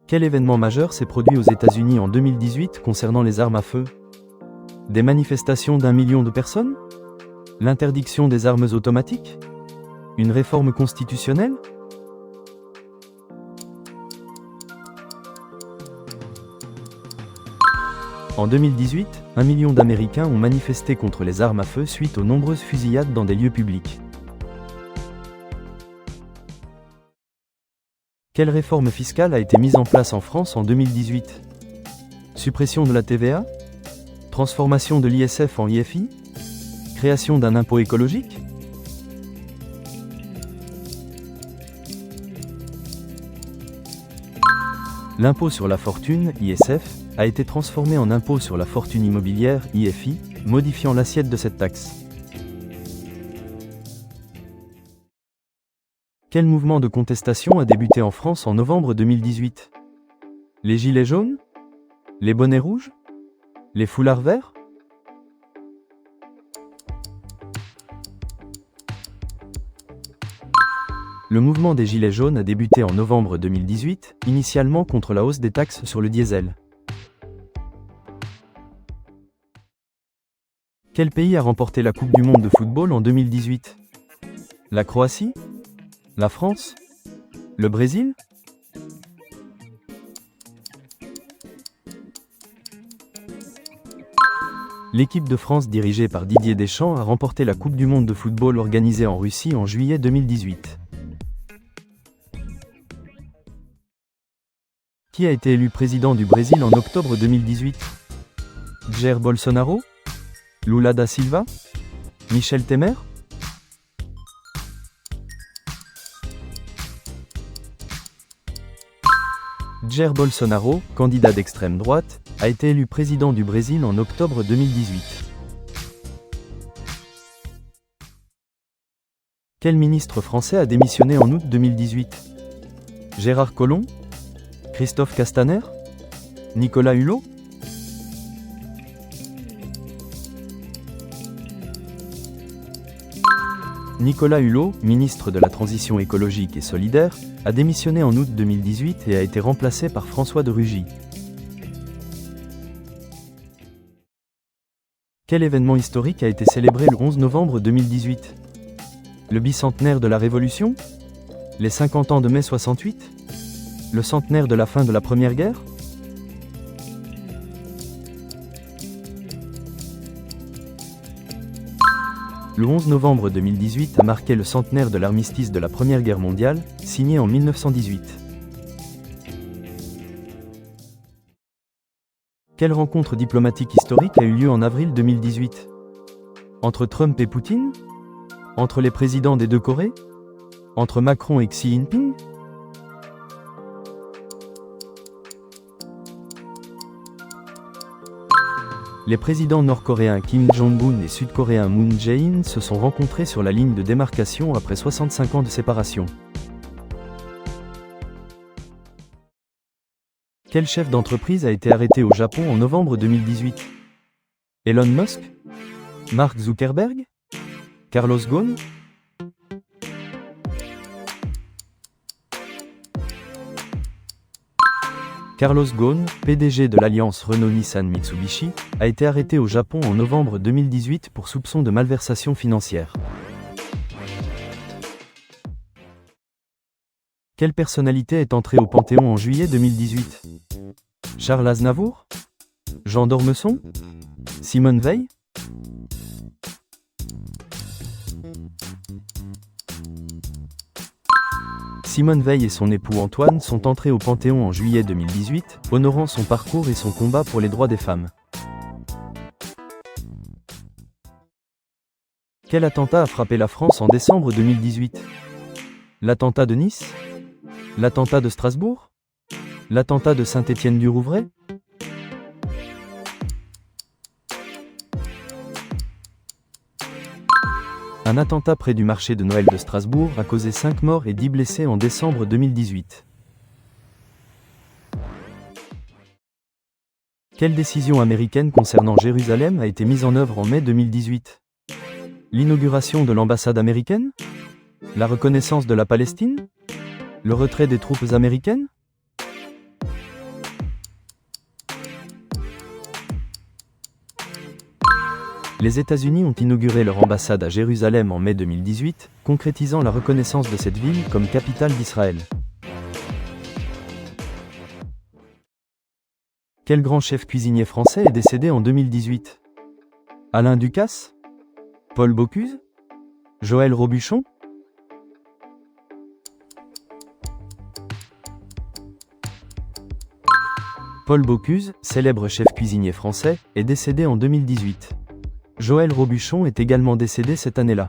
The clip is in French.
Quel événement majeur s'est produit aux États-Unis en 2018 concernant les armes à feu? Des manifestations d'1 million de personnes? L'interdiction des armes automatiques? Une réforme constitutionnelle? En 2018, 1 million d'Américains ont manifesté contre les armes à feu suite aux nombreuses fusillades dans des lieux publics. Quelle réforme fiscale a été mise en place en France en 2018? Suppression de la TVA? Transformation de l'ISF en IFI? Création d'un impôt écologique? L'impôt sur la fortune, ISF, a été transformé en impôt sur la fortune immobilière, IFI, modifiant l'assiette de cette taxe. Quel mouvement de contestation a débuté en France en novembre 2018? Les gilets jaunes? Les bonnets rouges? Les foulards verts? Le mouvement des Gilets jaunes a débuté en novembre 2018, initialement contre la hausse des taxes sur le diesel. Quel pays a remporté la Coupe du monde de football en 2018? La Croatie? La France? Le Brésil? L'équipe de France dirigée par Didier Deschamps a remporté la Coupe du monde de football organisée en Russie en juillet 2018. Qui a été élu président du Brésil en octobre 2018? Jair Bolsonaro? Lula da Silva? Michel Temer? Jair Bolsonaro, candidat d'extrême droite, a été élu président du Brésil en octobre 2018. Quel ministre français a démissionné en août 2018? Gérard Collomb? Christophe Castaner? Nicolas Hulot? Nicolas Hulot, ministre de la Transition écologique et solidaire, a démissionné en août 2018 et a été remplacé par François de Rugy. Quel événement historique a été célébré le 11 novembre 2018? Le bicentenaire de la Révolution? Les 50 ans de mai 68? Le centenaire de la fin de la Première Guerre? Le 11 novembre 2018 a marqué le centenaire de l'armistice de la Première Guerre mondiale, signé en 1918. Quelle rencontre diplomatique historique a eu lieu en avril 2018? Entre Trump et Poutine? Entre les présidents des deux Corées? Entre Macron et Xi Jinping? Les présidents nord-coréens Kim Jong-un et sud-coréen Moon Jae-in se sont rencontrés sur la ligne de démarcation après 65 ans de séparation. Quel chef d'entreprise a été arrêté au Japon en novembre 2018? Elon Musk? Mark Zuckerberg? Carlos Ghosn? Carlos Ghosn, PDG de l'alliance Renault-Nissan-Mitsubishi, a été arrêté au Japon en novembre 2018 pour soupçon de malversation financière. Quelle personnalité est entrée au Panthéon en juillet 2018? Charles Aznavour? Jean d'Ormesson? Simone Veil? Simone Veil et son époux Antoine sont entrés au Panthéon en juillet 2018, honorant son parcours et son combat pour les droits des femmes. Quel attentat a frappé la France en décembre 2018? L'attentat de Nice? L'attentat de Strasbourg? L'attentat de Saint-Étienne-du-Rouvray? Un attentat près du marché de Noël de Strasbourg a causé 5 morts et 10 blessés en décembre 2018. Quelle décision américaine concernant Jérusalem a été mise en œuvre en mai 2018? L'inauguration de l'ambassade américaine? La reconnaissance de la Palestine? Le retrait des troupes américaines? Les États-Unis ont inauguré leur ambassade à Jérusalem en mai 2018, concrétisant la reconnaissance de cette ville comme capitale d'Israël. Quel grand chef cuisinier français est décédé en 2018? Alain Ducasse? Paul Bocuse? Joël Robuchon? Paul Bocuse, célèbre chef cuisinier français, est décédé en 2018. Joël Robuchon est également décédé cette année-là.